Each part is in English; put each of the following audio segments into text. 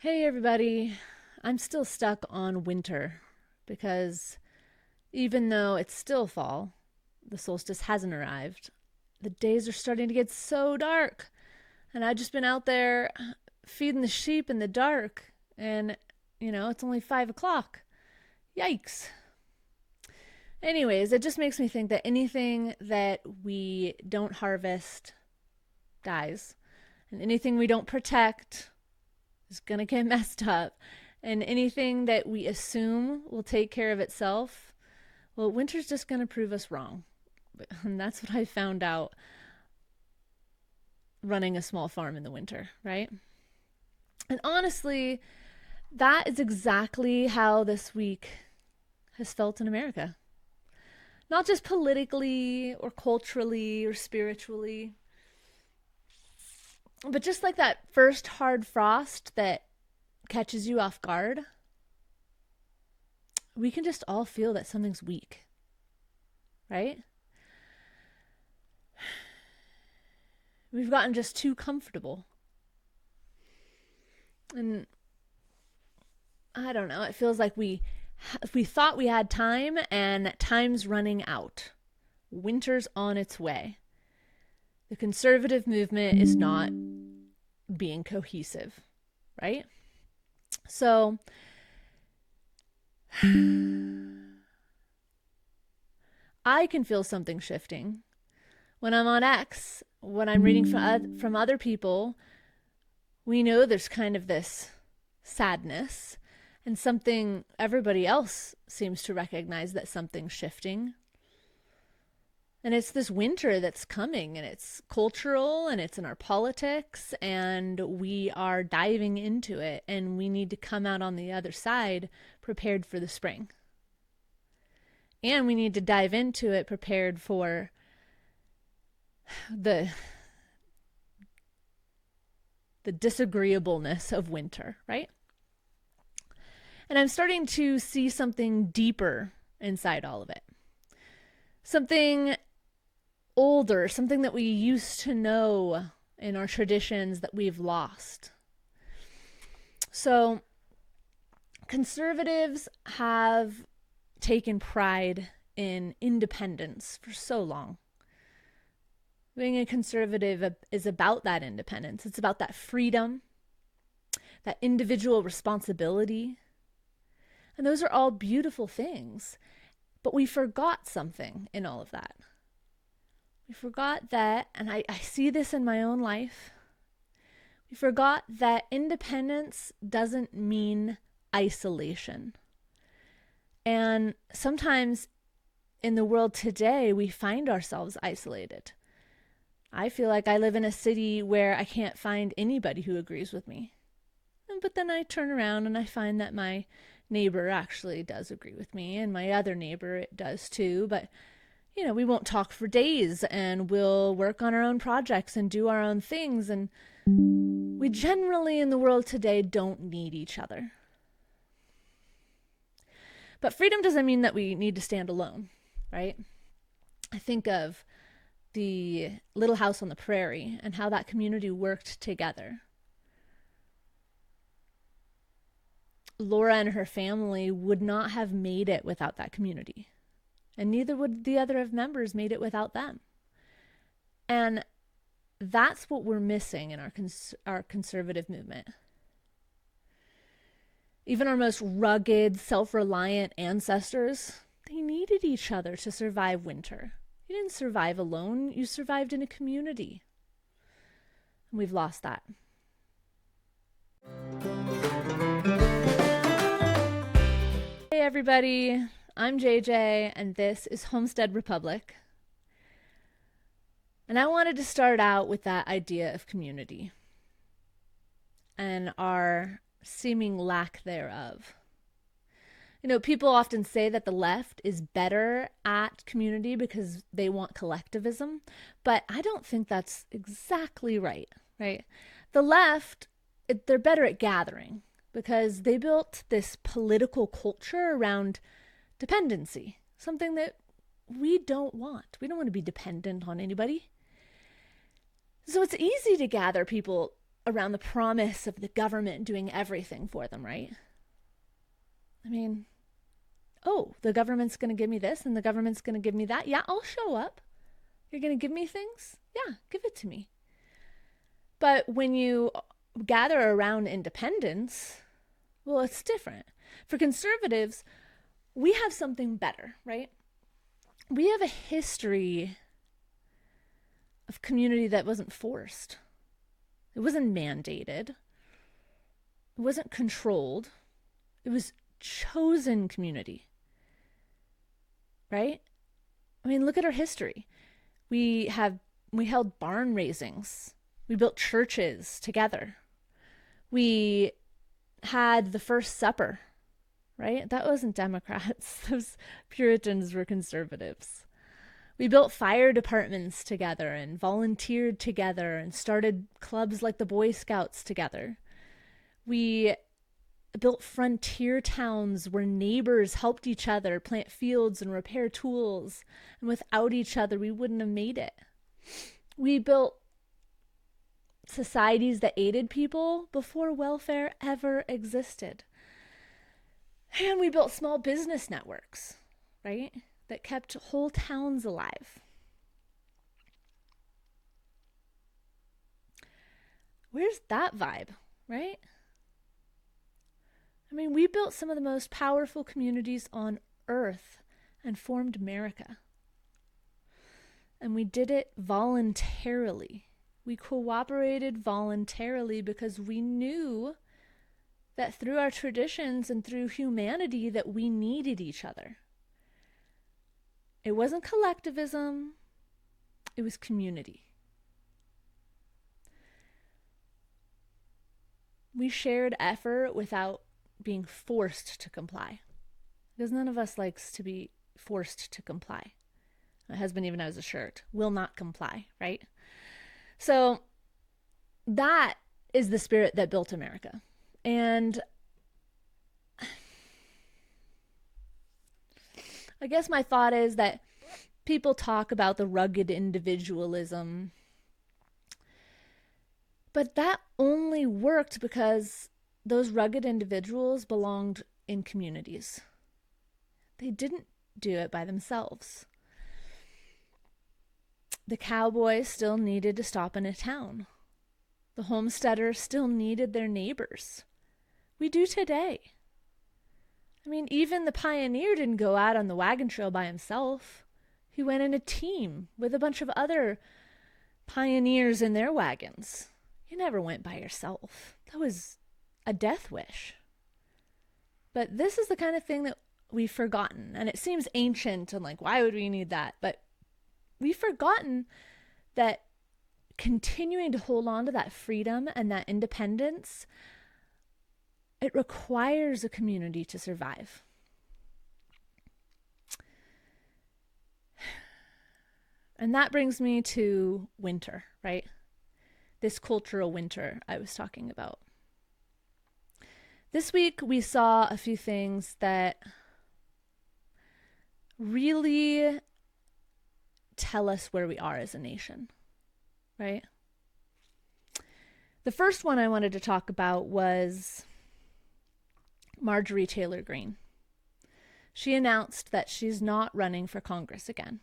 Hey everybody, I'm still stuck on winter because even though it's still fall, the solstice hasn't arrived. The days are starting to get so dark, and I've just been out there feeding the sheep in the dark, and it's only 5 o'clock. Yikes. Anyways, it just makes me think that anything that we don't harvest dies, and anything we don't protect is going to get messed up. And anything that we assume will take care of itself, well, winter's just going to prove us wrong. And that's what I found out running a small farm in the winter, right? And honestly, that is exactly how this week has felt in America. Not just politically or culturally or spiritually, but just like that first hard frost that catches you off guard, we can just all feel that something's weak, right? We've gotten just too comfortable. And I don't know, it feels like we thought we had time and time's running out. Winter's on its way. The conservative movement is not being cohesive, right? So I can feel something shifting when I'm on X, when I'm reading from other people. We know there's kind of this sadness and something everybody else seems to recognize, that something's shifting. And it's this winter that's coming, and it's cultural, and it's in our politics, and we are diving into it, and we need to come out on the other side prepared for the spring. And we need to dive into it prepared for the disagreeableness of winter, right? And I'm starting to see something deeper inside all of it. Something older, something that we used to know in our traditions that we've lost. So conservatives have taken pride in independence for so long. Being a conservative is about that independence. It's about that freedom, that individual responsibility. And those are all beautiful things. But we forgot something in all of that. We forgot that, and I see this in my own life, we forgot that independence doesn't mean isolation. And sometimes in the world today, we find ourselves isolated. I feel like I live in a city where I can't find anybody who agrees with me. But then I turn around and I find that my neighbor actually does agree with me, and my other neighbor does too. But we won't talk for days, and we'll work on our own projects and do our own things. And we generally in the world today don't need each other. But freedom doesn't mean that we need to stand alone, right? I think of the Little House on the Prairie and how that community worked together. Laura and her family would not have made it without that community. And neither would the other members made it without them. And that's what we're missing in our conservative movement. Even our most rugged, self-reliant ancestors, they needed each other to survive winter. You didn't survive alone, you survived in a community. And we've lost that. Hey everybody, I'm JJ, and this is Homestead Republic. And I wanted to start out with that idea of community and our seeming lack thereof. People often say that the left is better at community because they want collectivism, but I don't think that's exactly right? The left, they're better at gathering because they built this political culture around dependency, something that we don't want. We don't want to be dependent on anybody. So it's easy to gather people around the promise of the government doing everything for them, right? I mean, oh, the government's going to give me this and the government's going to give me that. Yeah, I'll show up. You're going to give me things? Yeah, give it to me. But when you gather around independence, well, it's different. For conservatives, we have something better, right? We have a history of community that wasn't forced. It wasn't mandated. It wasn't controlled. It was chosen community, right? I mean, look at our history. We held barn raisings. We built churches together. We had the first supper, right? That wasn't Democrats. Those Puritans were conservatives. We built fire departments together and volunteered together and started clubs like the Boy Scouts together. We built frontier towns where neighbors helped each other plant fields and repair tools. And without each other, we wouldn't have made it. We built societies that aided people before welfare ever existed. And we built small business networks, right? That kept whole towns alive. Where's that vibe, right? I mean, we built some of the most powerful communities on earth and formed America. And we did it voluntarily. We cooperated voluntarily because we knew that through our traditions and through humanity that we needed each other. It wasn't collectivism, it was community. We shared effort without being forced to comply. Because none of us likes to be forced to comply. My husband even has a shirt, will not comply, right? So that is the spirit that built America. And I guess my thought is that people talk about the rugged individualism, but that only worked because those rugged individuals belonged in communities. They didn't do it by themselves. The cowboys still needed to stop in a town. The homesteaders still needed their neighbors. We do today. I mean, even the pioneer didn't go out on the wagon trail by himself. He went in a team with a bunch of other pioneers in their wagons. You never went by yourself. That was a death wish. But this is the kind of thing that we've forgotten. And it seems ancient and like, why would we need that? But we've forgotten that continuing to hold on to that freedom and that independence, it requires a community to survive. And that brings me to winter, right? This cultural winter I was talking about. This week we saw a few things that really tell us where we are as a nation, right? The first one I wanted to talk about was Marjorie Taylor Greene. She announced that she's not running for Congress again.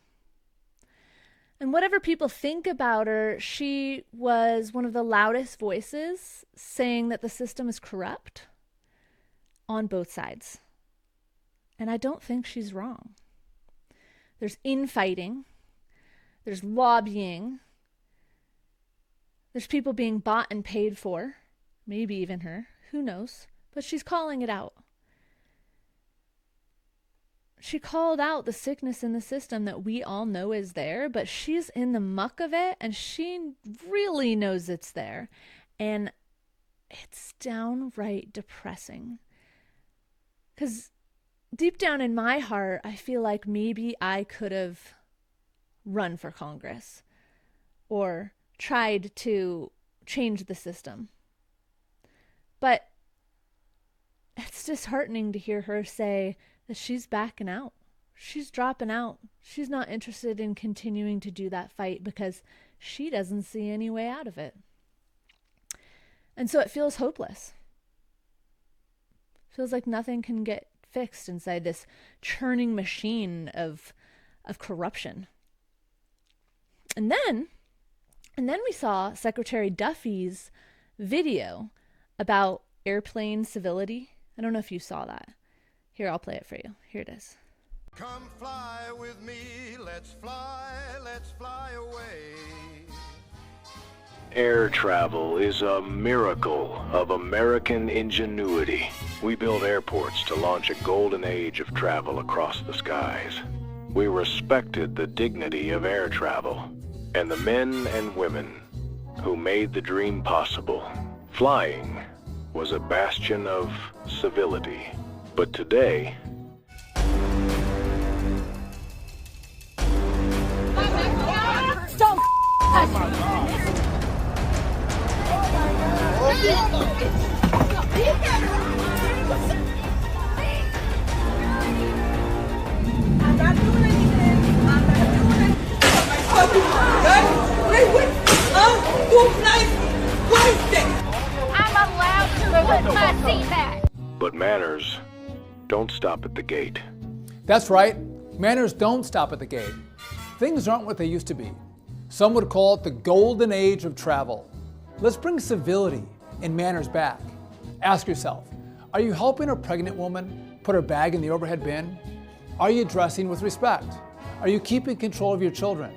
And whatever people think about her, she was one of the loudest voices saying that the system is corrupt on both sides. And I don't think she's wrong. There's infighting. There's lobbying. There's people being bought and paid for. Maybe even her. Who knows? But she's calling it out. She called out the sickness in the system that we all know is there, but she's in the muck of it and she really knows it's there. And it's downright depressing. Because deep down in my heart, I feel like maybe I could have run for Congress or tried to change the system. But it's disheartening to hear her say that she's backing out. She's dropping out. She's not interested in continuing to do that fight because she doesn't see any way out of it. And so it feels hopeless. Feels like nothing can get fixed inside this churning machine of corruption. And then we saw Secretary Duffy's video about airplane civility. I don't know if you saw that. Here, I'll play it for you. Here it is. Come fly with me, let's fly away. Air travel is a miracle of American ingenuity. We built airports to launch a golden age of travel across the skies. We respected the dignity of air travel and the men and women who made the dream possible. Flying was a bastion of civility. But today, Stop! I'm not doing anything. I'm not doing it. I'm allowed to put my seat back. but manners don't stop at the gate. That's right, manners don't stop at the gate. Things aren't what they used to be. Some would call it the golden age of travel. Let's bring civility and manners back. Ask yourself, are you helping a pregnant woman put her bag in the overhead bin? Are you dressing with respect? Are you keeping control of your children?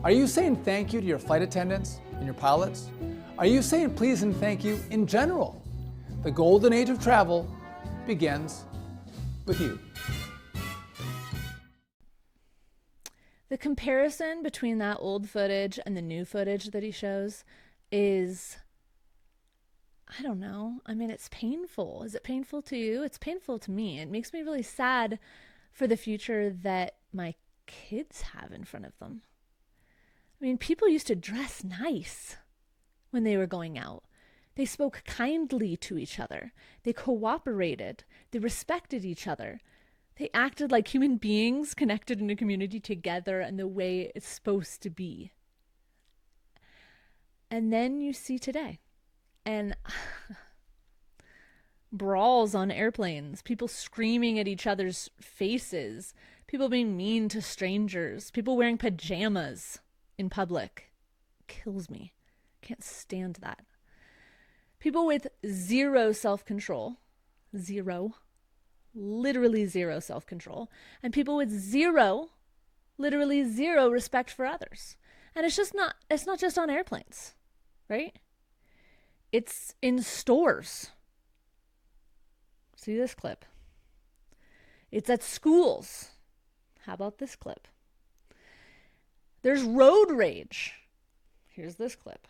Are you saying thank you to your flight attendants and your pilots? Are you saying please and thank you in general? The golden age of travel begins with you. The comparison between that old footage and the new footage that he shows is, I don't know. I mean, it's painful. Is it painful to you? It's painful to me. It makes me really sad for the future that my kids have in front of them. I mean, people used to dress nice when they were going out. They spoke kindly to each other. They cooperated. They respected each other. They acted like human beings connected in a community together and the way it's supposed to be. And then you see today, and brawls on airplanes, people screaming at each other's faces, people being mean to strangers, people wearing pajamas in public. Kills me. Can't stand that. People with zero self-control, zero, literally zero self-control, and people with zero, literally zero respect for others. And it's not just on airplanes, right? It's in stores. See this clip? It's at schools. How about this clip? There's road rage. Here's this clip.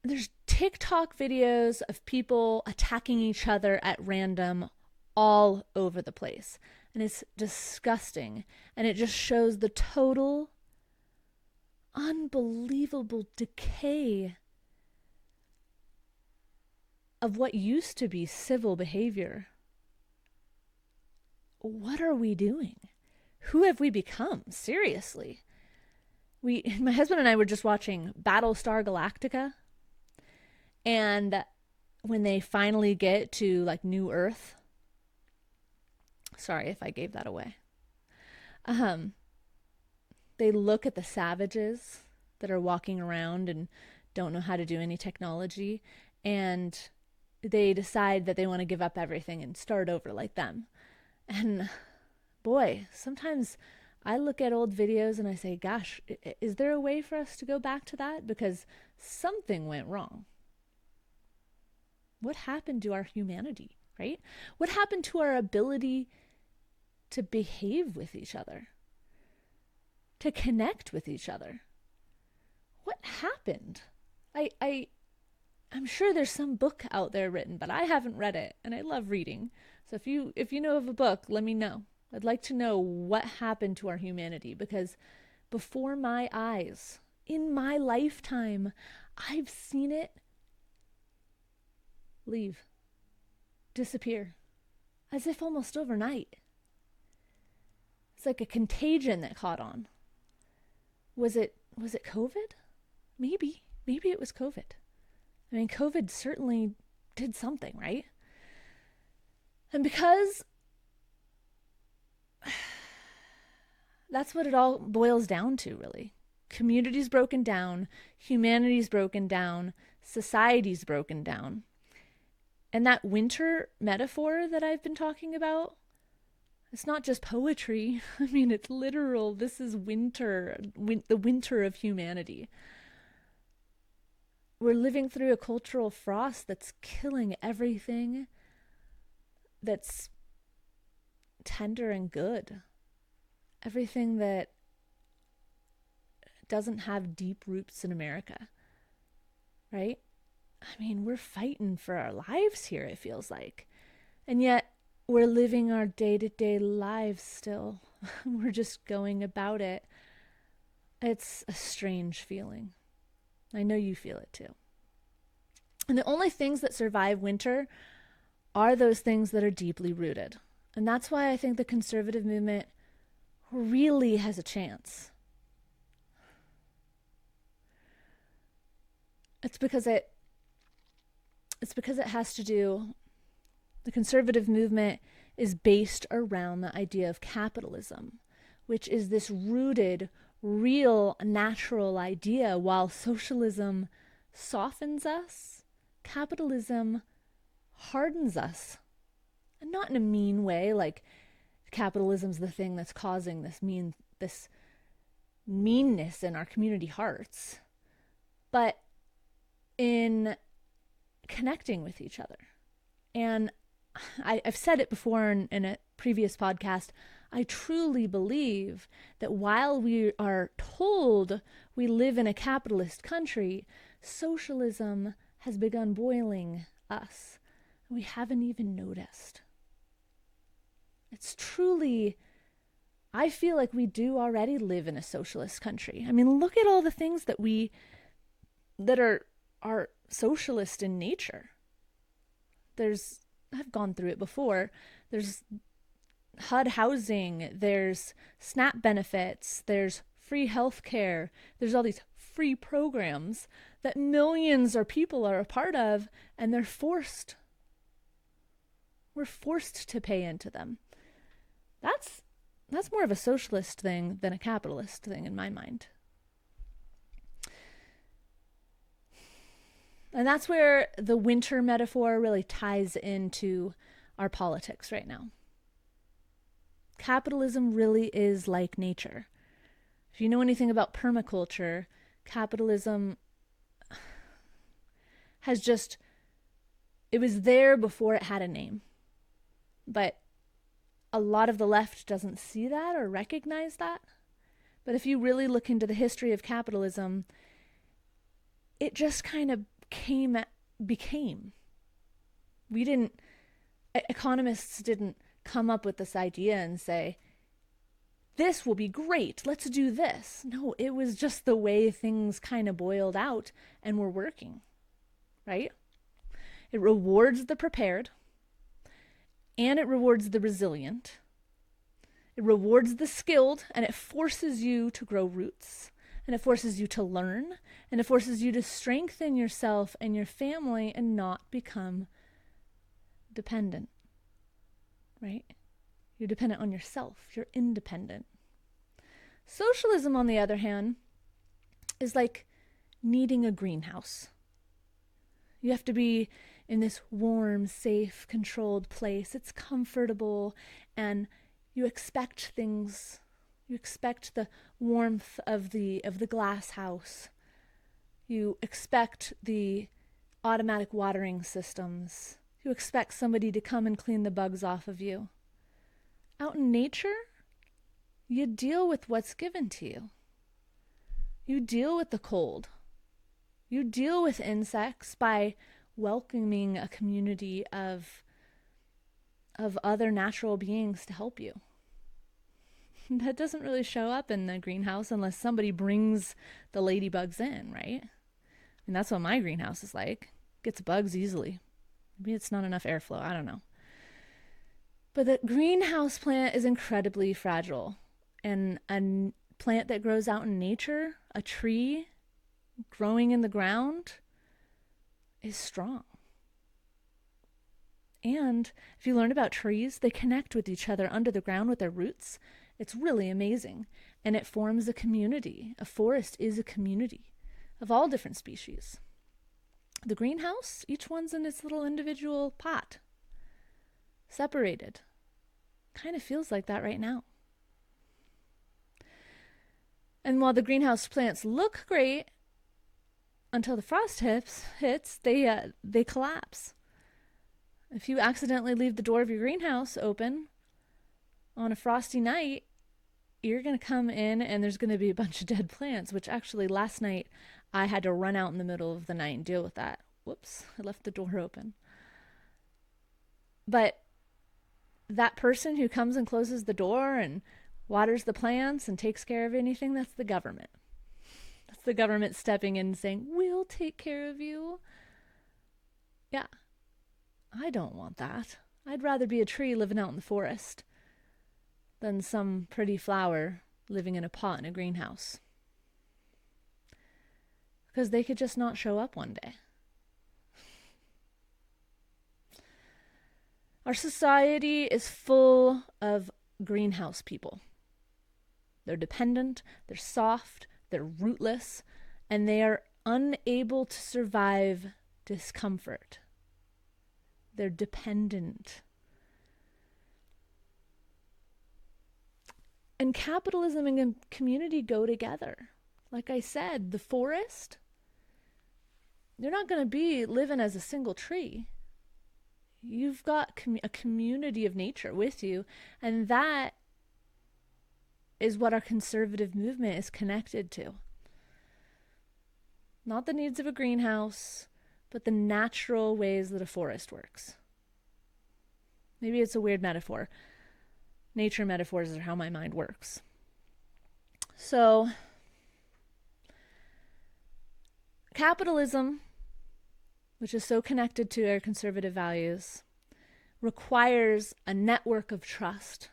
There's TikTok videos of people attacking each other at random all over the place. And it's disgusting. And it just shows the total, unbelievable decay of what used to be civil behavior. What are we doing? Who have we become? Seriously. My husband and I were just watching Battlestar Galactica. And when they finally get to like New Earth, sorry if I gave that away. They look at the savages that are walking around and don't know how to do any technology, and they decide that they want to give up everything and start over like them. And boy, sometimes I look at old videos and I say, gosh, is there a way for us to go back to that? Because something went wrong. What happened to our humanity, right? What happened to our ability to behave with each other? To connect with each other? What happened? I'm sure there's some book out there written, but I haven't read it, and I love reading. So if you know of a book, let me know. I'd like to know what happened to our humanity, because before my eyes, in my lifetime, I've seen it leave, disappear, as if almost overnight. It's like a contagion that caught on. Was it COVID? Maybe it was COVID. I mean, COVID certainly did something, right? And because that's what it all boils down to, really. Community's broken down, humanity's broken down, society's broken down. And that winter metaphor that I've been talking about, it's not just poetry. I mean, it's literal. This is winter, the winter of humanity. We're living through a cultural frost that's killing everything that's tender and good. Everything that doesn't have deep roots in America, right? I mean, we're fighting for our lives here, it feels like. And yet, we're living our day-to-day lives still. We're just going about it. It's a strange feeling. I know you feel it too. And the only things that survive winter are those things that are deeply rooted. And that's why I think the conservative movement really has a chance. It's because it has to do, the conservative movement is based around the idea of capitalism, which is this rooted, real, natural idea. While socialism softens us, capitalism hardens us. And not in a mean way, like capitalism's the thing that's causing this meanness in our community hearts, but in connecting with each other. And I've said it before in a previous podcast, I truly believe that while we are told we live in a capitalist country, socialism has begun boiling us. We haven't even noticed. It's truly, I feel like we do already live in a socialist country. I mean, look at all the things that are socialist in nature. I've gone through it before. There's HUD housing, there's SNAP benefits, there's free healthcare, there's all these free programs that millions of people are a part of, and we're forced to pay into them. That's more of a socialist thing than a capitalist thing in my mind. And that's where the winter metaphor really ties into our politics right now. Capitalism really is like nature. If you know anything about permaculture, capitalism it was there before it had a name. But a lot of the left doesn't see that or recognize that. But if you really look into the history of capitalism, it just kind of became. Economists didn't come up with this idea and say, this will be great, let's do this. No, it was just the way things kind of boiled out and were working, right? It rewards the prepared, and it rewards the resilient. It rewards the skilled, and it forces you to grow roots, and it forces you to learn, and it forces you to strengthen yourself and your family and not become dependent, right? You're dependent on yourself. You're independent. Socialism, on the other hand, is like needing a greenhouse. You have to be in this warm, safe, controlled place. It's comfortable, and you expect things. You expect the warmth of the glass house. You expect the automatic watering systems. You expect somebody to come and clean the bugs off of you. Out in nature, you deal with what's given to you. You deal with the cold. You deal with insects by welcoming a community of other natural beings to help you. That doesn't really show up in the greenhouse unless somebody brings the ladybugs in, right? And that's what my greenhouse is like. Gets bugs easily. Maybe it's not enough airflow. I don't know. But the greenhouse plant is incredibly fragile. And a plant that grows out in nature, a tree, growing in the ground is strong. And if you learn about trees, they connect with each other under the ground with their roots. It's really amazing. And it forms a community. A forest is a community of all different species. The greenhouse, each one's in its little individual pot, separated. Kind of feels like that right now. And while the greenhouse plants look great, until the frost hits, they collapse. If you accidentally leave the door of your greenhouse open on a frosty night, you're going to come in and there's going to be a bunch of dead plants, which actually last night I had to run out in the middle of the night and deal with that. Whoops, I left the door open. But that person who comes and closes the door and waters the plants and takes care of anything, that's the government. That's the government stepping in and saying, we'll take care of you. Yeah, I don't want that. I'd rather be a tree living out in the forest than some pretty flower living in a pot in a greenhouse. Because they could just not show up one day. Our society is full of greenhouse people. They're dependent, they're soft, they're rootless, and they are unable to survive discomfort. They're dependent. And capitalism and community go together. Like I said, the forest, you're not going to be living as a single tree. You've got a community of nature with you, and that is what our conservative movement is connected to. Not the needs of a greenhouse, but the natural ways that a forest works. Maybe it's a weird metaphor. Nature metaphors are how my mind works. So, capitalism, which is so connected to our conservative values, requires a network of trust.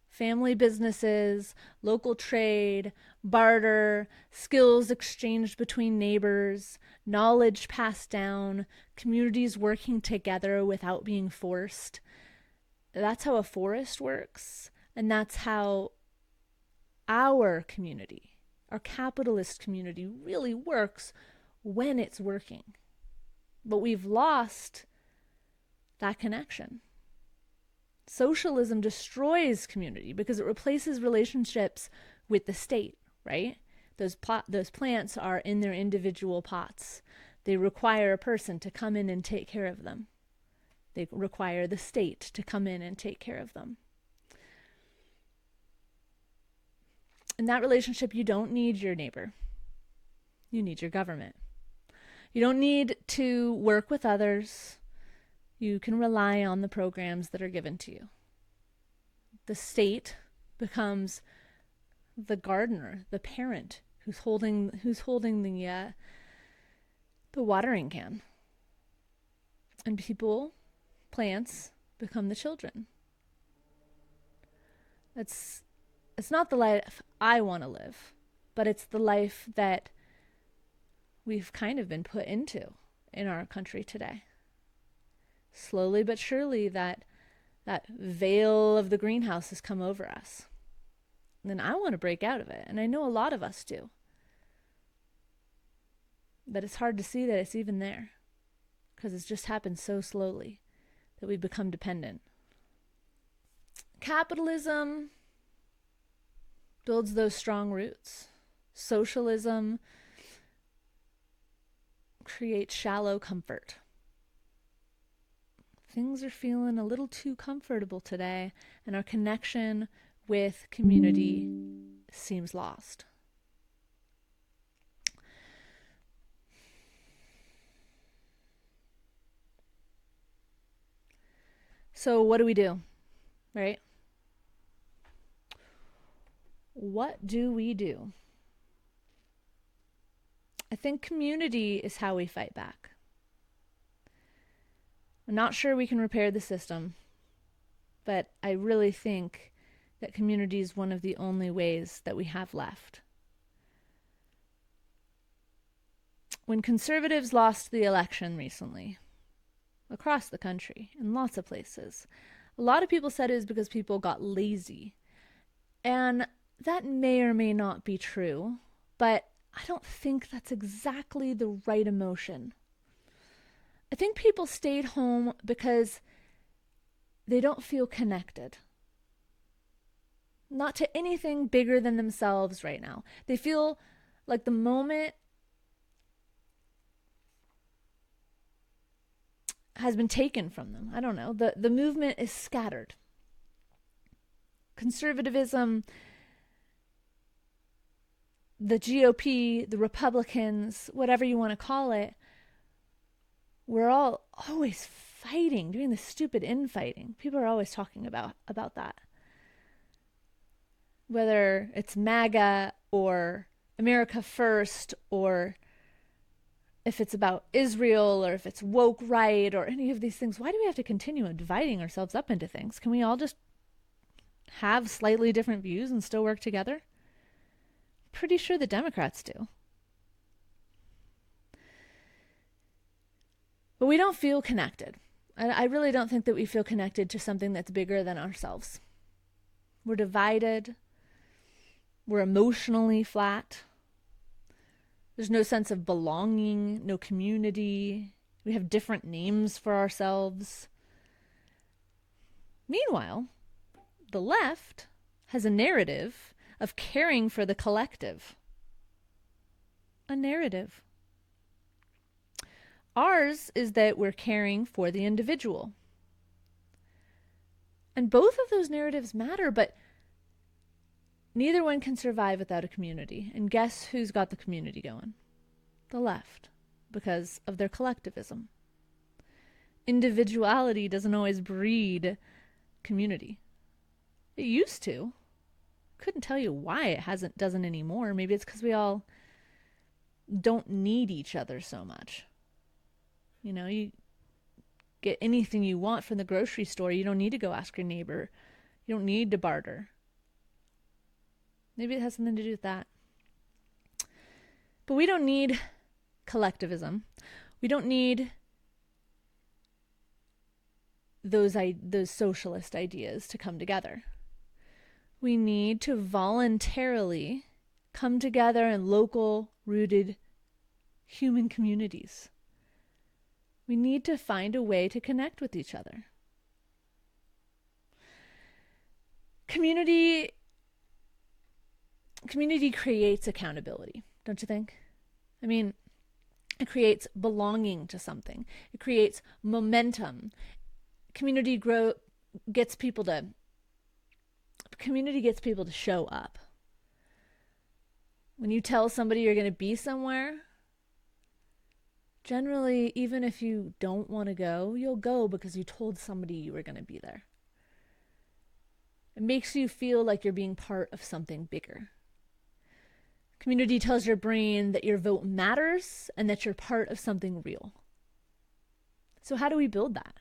Family businesses, local trade, barter, skills exchanged between neighbors, knowledge passed down, communities working together without being forced. That's how a forest works, and that's how our community, our capitalist community, really works when it's working. But we've lost that connection. Socialism destroys community because it replaces relationships with the state, right? Those plants are in their individual pots. They require a person to come in and take care of them. They require the state to come in and take care of them. In that relationship, you don't need your neighbor. You need your government. You don't need to work with others. You can rely on the programs that are given to you. The state becomes the gardener, the parent who's holding the watering can. And plants become the children. It's not the life I want to live, but it's the life that we've kind of been put into in our country today. Slowly but surely, that veil of the greenhouse has come over us. And then I want to break out of it, and I know a lot of us do. But it's hard to see that it's even there, because it's just happened so slowly that we become dependent. Capitalism builds those strong roots. Socialism creates shallow comfort. Things are feeling a little too comfortable today, and our connection with community seems lost. So what do? Right? What do we do? I think community is how we fight back. I'm not sure we can repair the system, but I really think that community is one of the only ways that we have left. when conservatives lost the election recently, across the country, in lots of places, a lot of people said it was because people got lazy. And that may or may not be true, but I don't think that's exactly the right emotion. I think people stayed home because they don't feel connected. Not to anything bigger than themselves right now. They feel like the moment has been taken from them. I don't know. The movement is scattered. Conservatism, the GOP, the Republicans, whatever you want to call it, we're all always fighting, doing this stupid infighting. People are always talking about that. Whether it's MAGA or America First, or if it's about Israel, or if it's woke right, or any of these things, why do we have to continue dividing ourselves up into things? Can we all just have slightly different views and still work together? Pretty sure the Democrats do. But we don't feel connected. I really don't think that we feel connected to something that's bigger than ourselves. We're divided. We're emotionally flat. There's no sense of belonging, no community. We have different names for ourselves. Meanwhile, the left has a narrative of caring for the collective. A narrative. Ours is that we're caring for the individual. And both of those narratives matter, but neither one can survive without a community. And guess who's got the community going? The left, because of their collectivism. Individuality doesn't always breed community. It used to. Couldn't tell you why it doesn't anymore. Maybe it's because we all don't need each other so much. You know, you get anything you want from the grocery store. You don't need to go ask your neighbor. You don't need to barter. Maybe it has something to do with that. But we don't need collectivism. We don't need those socialist ideas to come together. We need to voluntarily come together in local, rooted human communities. We need to find a way to connect with each other. Community creates accountability, don't you think? I mean, it creates belonging to something. It creates momentum. Community gets people to show up. When you tell somebody you're going to be somewhere, generally, even if you don't want to go, you'll go because you told somebody you were going to be there. It makes you feel like you're being part of something bigger. Community tells your brain that your vote matters and that you're part of something real. So how do we build that?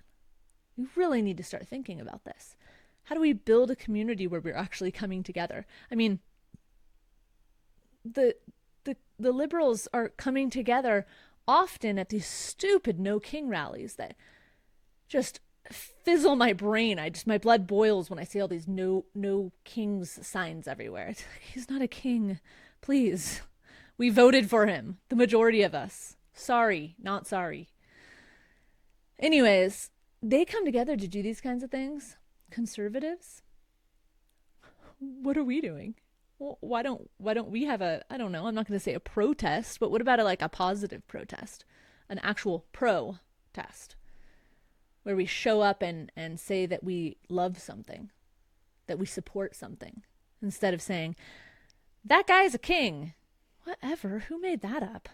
We really need to start thinking about this. How do we build a community where we're actually coming together? I mean, the liberals are coming together often at these stupid no king rallies that just fizzle my brain. My blood boils when I see all these no kings signs everywhere. It's like, he's not a king. Please. We voted for him. The majority of us. Sorry, not sorry. Anyways, they come together to do these kinds of things. Conservatives? What are we doing? Well, why don't we have I don't know, I'm not going to say a protest, but what about a positive protest? An actual protest where we show up and say that we love something, that we support something, instead of saying, that guy's a king. Whatever, who made that up?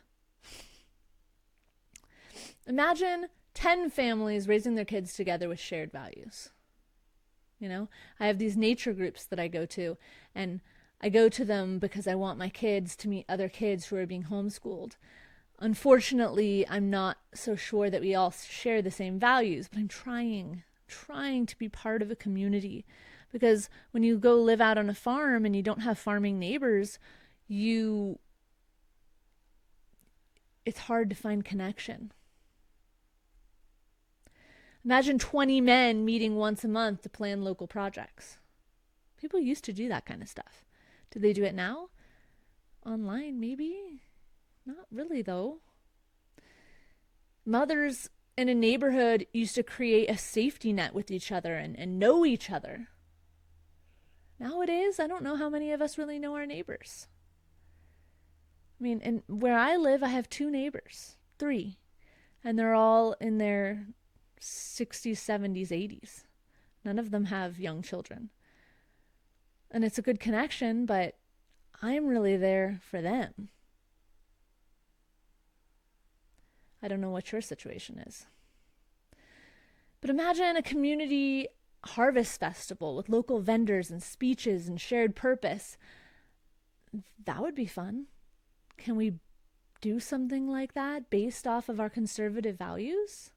Imagine 10 families raising their kids together with shared values. You know, I have these nature groups that I go to, and I go to them because I want my kids to meet other kids who are being homeschooled. Unfortunately, I'm not so sure that we all share the same values, but I'm trying to be part of a community. Because when you go live out on a farm and you don't have farming neighbors, you it's hard to find connection. Imagine 20 men meeting once a month to plan local projects. People used to do that kind of stuff. Do they do it now? Online, maybe? Not really, though. Mothers in a neighborhood used to create a safety net with each other and know each other. Nowadays, I don't know how many of us really know our neighbors. I mean, and where I live, I have 2 neighbors, 3, and they're all in their 60s, 70s, 80s. None of them have young children. And it's a good connection, but I'm really there for them. I don't know what your situation is. But imagine a community harvest festival with local vendors and speeches and shared purpose. That would be fun. Can we do something like that based off of our conservative values?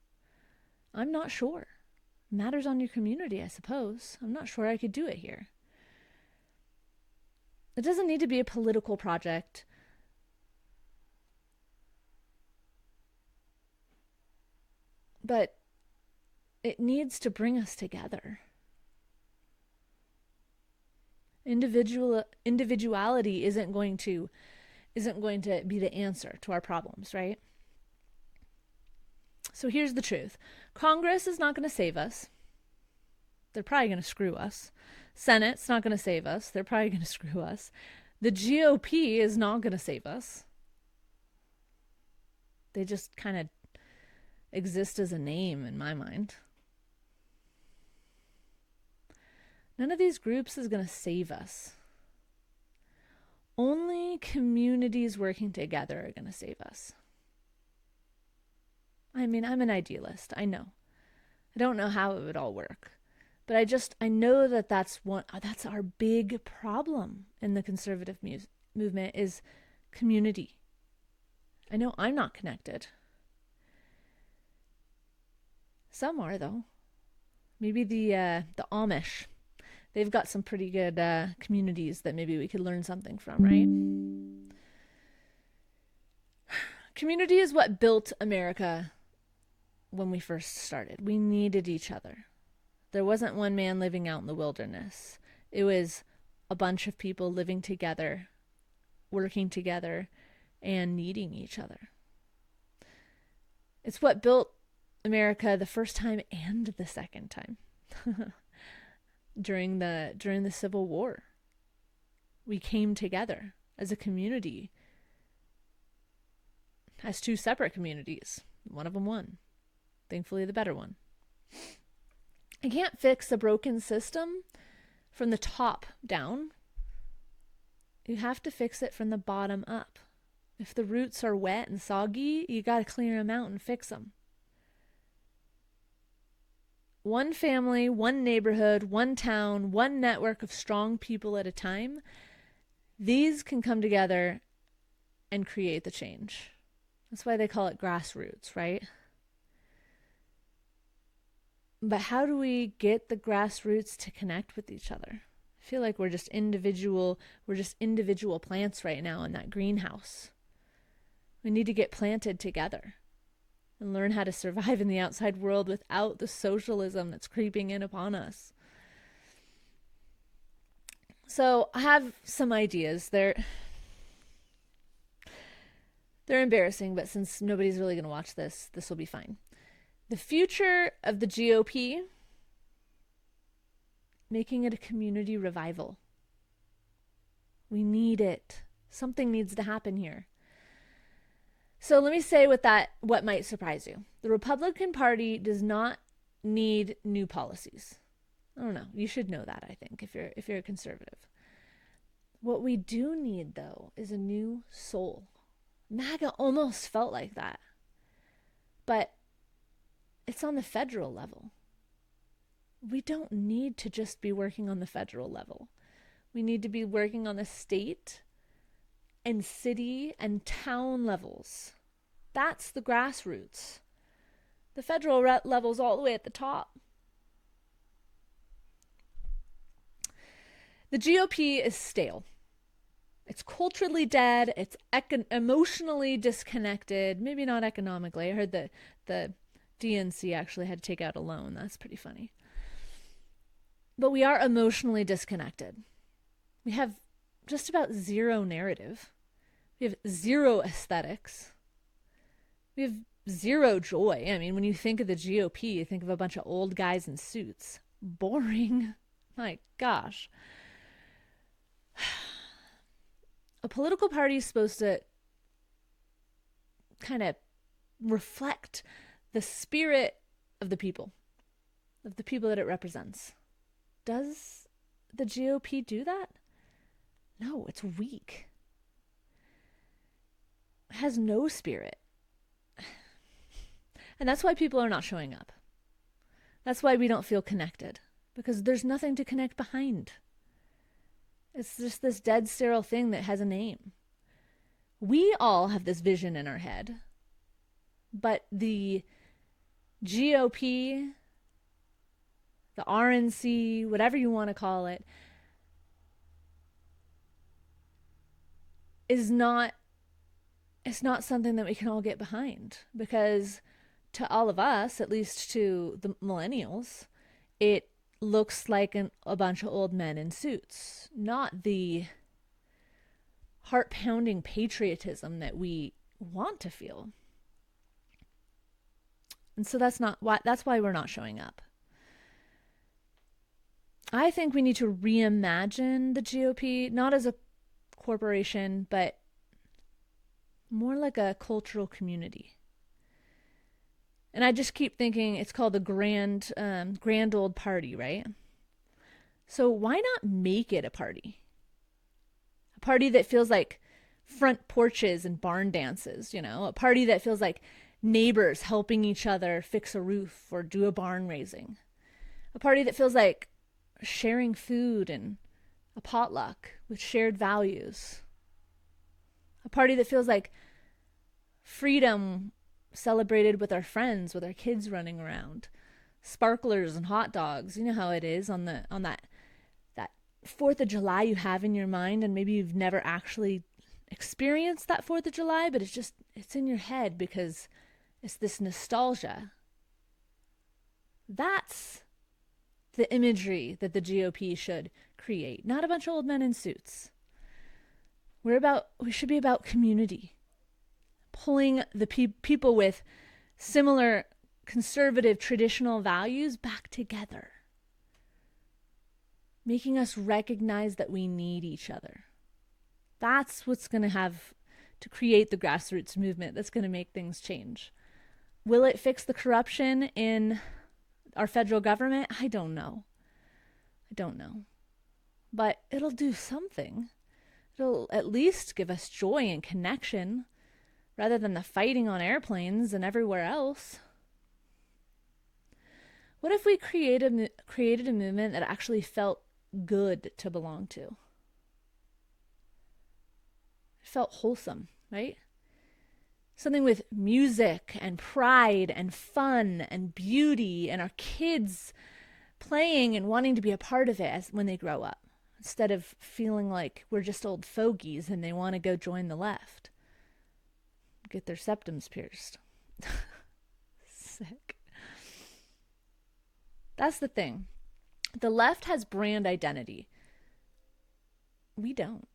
I'm not sure. Matters on your community, I suppose. I'm not sure I could do it here. It doesn't need to be a political project. But it needs to bring us together. Individuality isn't going to be the answer to our problems, right? So here's the truth. Congress is not going to save us. They're probably going to screw us. Senate's not going to save us. They're probably going to screw us. The GOP is not going to save us. They just kind of exist as a name in my mind. None of these groups is going to save us. Only communities working together are going to save us. I mean, I'm an idealist, I know. I don't know how it would all work. But I know that that's our big problem in the conservative movement is community. I know I'm not connected. Some are, though. Maybe the Amish. They've got some pretty good communities that maybe we could learn something from, right? Community is what built America when we first started. We needed each other. There wasn't one man living out in the wilderness. It was a bunch of people living together, working together, and needing each other. It's what built America the first time and the second time. During the Civil War, we came together as a community, as 2 separate communities. One of them won. Thankfully, the better one. You can't fix a broken system from the top down. You have to fix it from the bottom up. If the roots are wet and soggy, you got to clear them out and fix them. One family, one neighborhood, one town, one network of strong people at a time. These can come together and create the change. That's why they call it grassroots, right? But how do we get the grassroots to connect with each other? I feel like we're just individual plants right now in that greenhouse. We need to get planted together and learn how to survive in the outside world without the socialism that's creeping in upon us. So I have some ideas. They're embarrassing, but since nobody's really going to watch this will be fine. The future of the GOP, making it a community revival. We need it. Something needs to happen here. So let me say what might surprise you. The Republican Party does not need new policies. I don't know. You should know that, I think, if you're a conservative. What we do need, though, is a new soul. MAGA almost felt like that. But it's on the federal level. We don't need to just be working on the federal level. We need to be working on the state and city and town levels. That's the grassroots. The federal level's all the way at the top. The GOP is stale. It's culturally dead. It's emotionally disconnected. Maybe not economically. I heard that the DNC actually had to take out a loan. That's pretty funny. But we are emotionally disconnected. We have just about zero narrative. We have zero aesthetics. We have zero joy. I mean, when you think of the GOP, you think of a bunch of old guys in suits. Boring. My gosh. A political party is supposed to kind of reflect the spirit of the people that it represents. Does the GOP do that? No, it's weak. It has no spirit. And that's why people are not showing up. That's why we don't feel connected, because there's nothing to connect behind. It's just this dead, sterile thing that has a name. We all have this vision in our head, but the GOP, the RNC, whatever you want to call it, it's not something that we can all get behind, because to all of us, at least to the millennials, it looks like a bunch of old men in suits, not the heart-pounding patriotism that we want to feel. And so that's why we're not showing up. I think we need to reimagine the GOP, not as a corporation, but more like a cultural community. And I just keep thinking it's called the grand old party, right? So why not make it a party? A party that feels like front porches and barn dances, a party that feels like neighbors helping each other fix a roof or do a barn raising. A party that feels like sharing food and a potluck with shared values. A party that feels like freedom celebrated with our friends, with our kids running around, sparklers and hot dogs. You know how it is on that 4th of July you have in your mind, and maybe you've never actually experienced that 4th of July, but it's in your head because it's this nostalgia. That's the imagery that the GOP should create, not a bunch of old men in suits. We should be about community, pulling the people with similar conservative traditional values back together, making us recognize that we need each other. That's what's going to have to create the grassroots movement that's going to make things change. Will it fix the corruption in our federal government? I don't know. But it'll do something. It'll at least give us joy and connection, rather than the fighting on airplanes and everywhere else. What if we created a movement that actually felt good to belong to? It felt wholesome, right? Something with music and pride and fun and beauty, and our kids playing and wanting to be a part of it when they grow up, instead of feeling like we're just old fogies and they want to go join the left, get their septums pierced. Sick. That's the thing. The left has brand identity. We don't.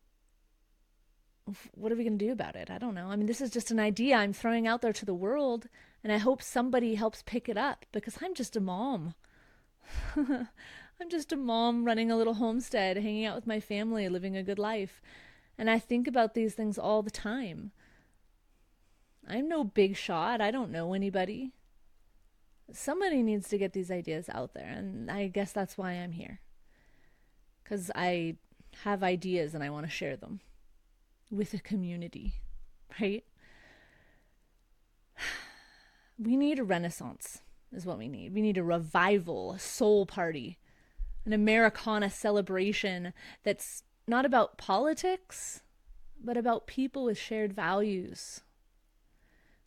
What are we going to do about it? I don't know. I mean, this is just an idea I'm throwing out there to the world, and I hope somebody helps pick it up, because I'm just a mom. I'm just a mom running a little homestead, hanging out with my family, living a good life. And I think about these things all the time. I'm no big shot. I don't know anybody. Somebody needs to get these ideas out there, and I guess that's why I'm here. Because I have ideas and I want to share them with a community, right? We need a renaissance, is what we need. We need a revival, a soul party, an Americana celebration that's not about politics, but about people with shared values.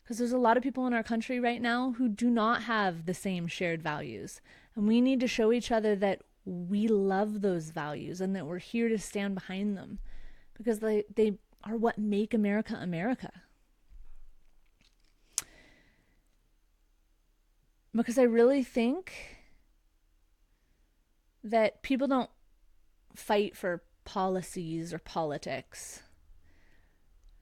Because there's a lot of people in our country right now who do not have the same shared values. And we need to show each other that we love those values and that we're here to stand behind them. because they are what make America America. Because I really think that people don't fight for policies or politics.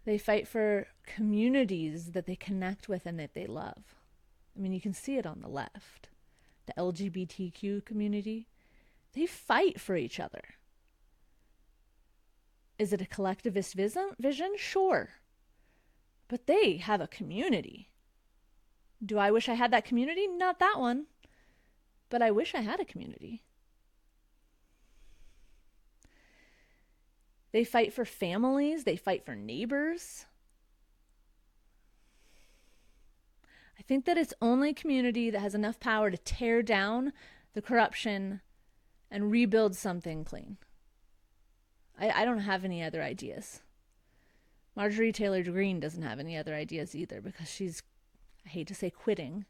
They fight for communities that they connect with and that they love. I mean, you can see it on the left. The LGBTQ community, they fight for each other. Is it a collectivist vision? Sure. But they have a community. Do I wish I had that community? Not that one. But I wish I had a community. They fight for families. They fight for neighbors. I think that it's only community that has enough power to tear down the corruption and rebuild something clean. I don't have any other ideas. Marjorie Taylor Greene doesn't have any other ideas either, because she's, I hate to say quitting,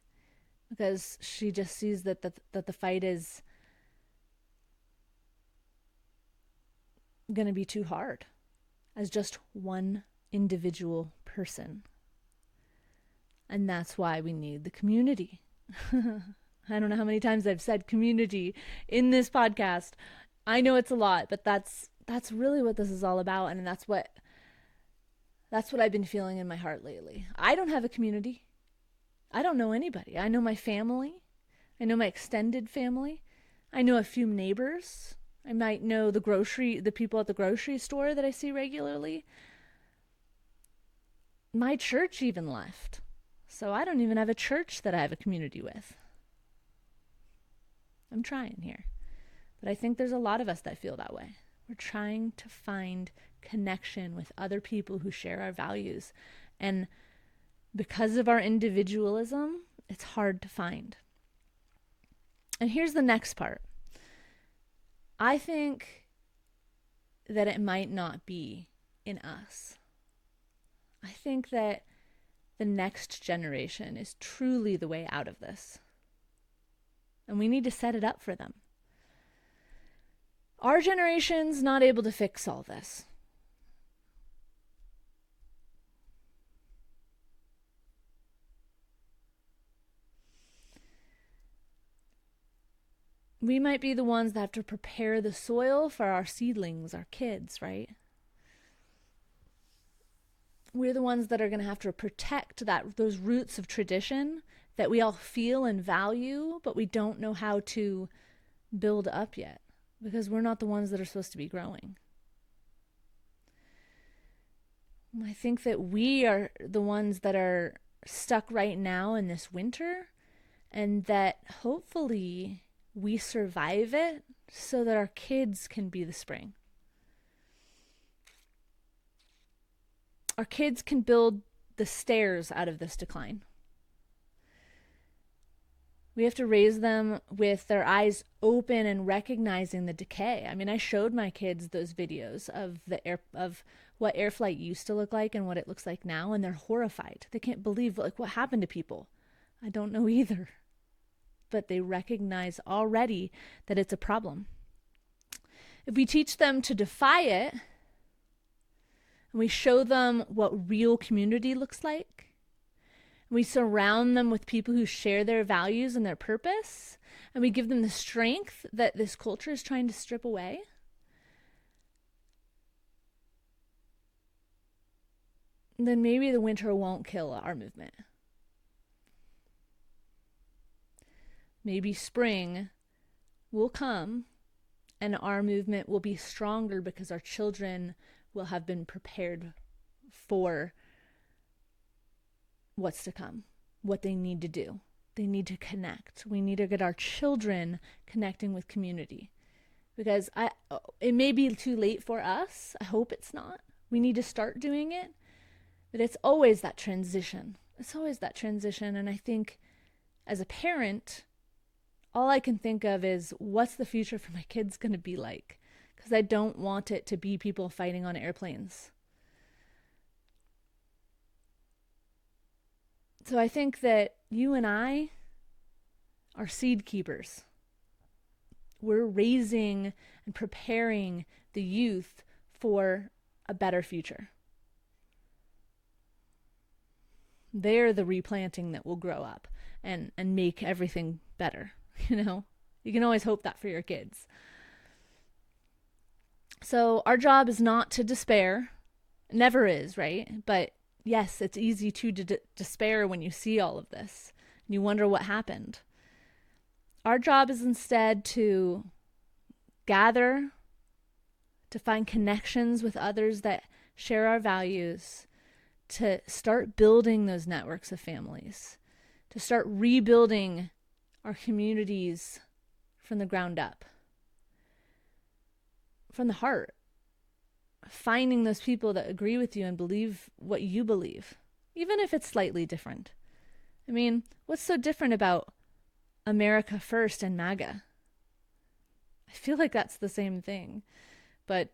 because she just sees that the fight is going to be too hard as just one individual person. And that's why we need the community. I don't know how many times I've said community in this podcast. I know it's a lot, but that's really what this is all about, and that's what I've been feeling in my heart lately. I don't have a community. I don't know anybody. I know my family. I know my extended family. I know a few neighbors. I might know the people at the grocery store that I see regularly. My church even left. So I don't even have a church that I have a community with. I'm trying here. But I think there's a lot of us that feel that way. We're trying to find connection with other people who share our values. And because of our individualism, it's hard to find. And here's the next part. I think that it might not be in us. I think that the next generation is truly the way out of this. And we need to set it up for them. Our generation's not able to fix all this. We might be the ones that have to prepare the soil for our seedlings, our kids, right? We're the ones that are going to have to protect those roots of tradition that we all feel and value, but we don't know how to build up yet, because we're not the ones that are supposed to be growing. I think that we are the ones that are stuck right now in this winter, and that hopefully we survive it so that our kids can be the spring. Our kids can build the stairs out of this decline. We have to raise them with their eyes open and recognizing the decay. I mean, I showed my kids those videos of what air flight used to look like and what it looks like now, and they're horrified. They can't believe what happened to people. I don't know either. But they recognize already that it's a problem. If we teach them to defy it, and we show them what real community looks like, we surround them with people who share their values and their purpose, and we give them the strength that this culture is trying to strip away, then maybe the winter won't kill our movement. Maybe spring will come and our movement will be stronger because our children will have been prepared for what's to come, what they need to do. They need to connect. We need to get our children connecting with community, because it may be too late for us. I hope it's not. We need to start doing it, but it's always that transition. It's always that transition. And I think as a parent, all I can think of is, what's the future for my kids going to be like? Because I don't want it to be people fighting on airplanes. So I think that you and I are seed keepers. We're raising and preparing the youth for a better future. They're the replanting that will grow up and make everything better. You can always hope that for your kids. So our job is not to despair. It never is, right? But yes, it's easy to despair when you see all of this and you wonder what happened. Our job is instead to gather, to find connections with others that share our values, to start building those networks of families, to start rebuilding our communities from the ground up, from the heart, finding those people that agree with you and believe what you believe, even if it's slightly different. I mean, what's so different about America First and MAGA? I feel like that's the same thing, but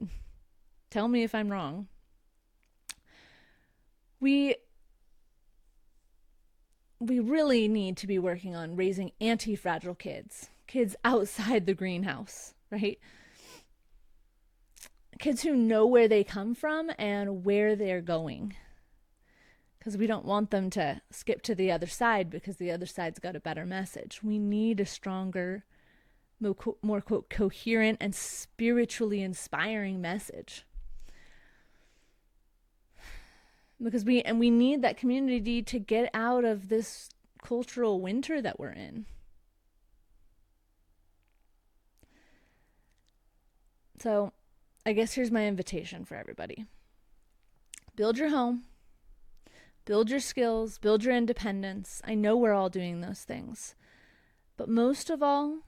tell me if I'm wrong. We really need to be working on raising anti-fragile kids outside the greenhouse, right? Kids who know where they come from and where they're going. Because we don't want them to skip to the other side because the other side's got a better message. We need a stronger, more quote, coherent and spiritually inspiring message. Because we need that community to get out of this cultural winter that we're in. So I guess here's my invitation for everybody. Build your home, build your skills, build your independence. I know we're all doing those things. But most of all,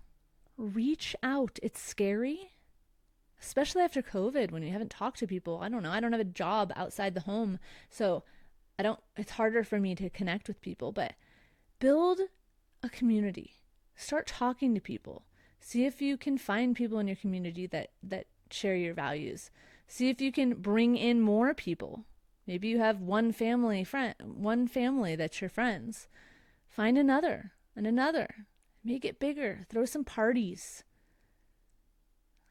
reach out. It's scary, especially after COVID when you haven't talked to people. I don't know. I don't have a job outside the home, so it's harder for me to connect with people, but build a community. Start talking to people. See if you can find people in your community that share your values. See if you can bring in more people. Maybe you have one family that's your friends. Find another and another. Make it bigger. Throw some parties.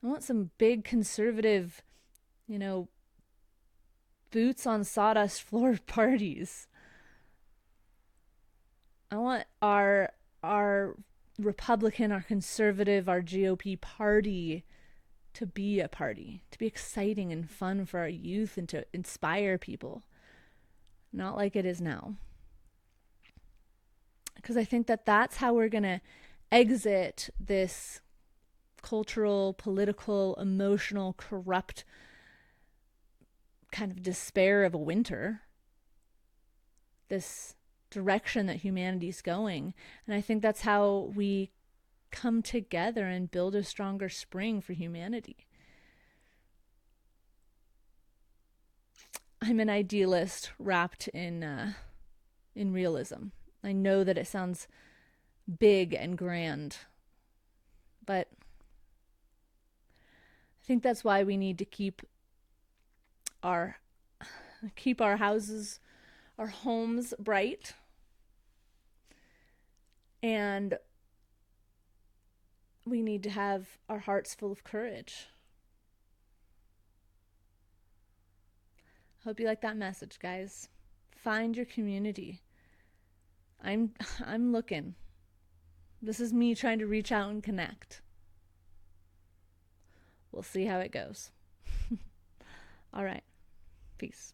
I want some big conservative, boots on sawdust floor parties. I want our Republican, our conservative, our GOP party to be a party, to be exciting and fun for our youth and to inspire people. Not like it is now. Because I think that that's how we're going to exit this cultural, political, emotional, corrupt kind of despair of a winter. This direction that humanity's going. And I think that's how we come together and build a stronger spring for humanity. I'm an idealist wrapped in realism. I know that it sounds big and grand, but I think that's why we need to keep our houses, our homes bright, and we need to have our hearts full of courage. Hope you like that message, guys. Find your community. I'm looking. This is me trying to reach out and connect. We'll see how it goes. All right. Peace.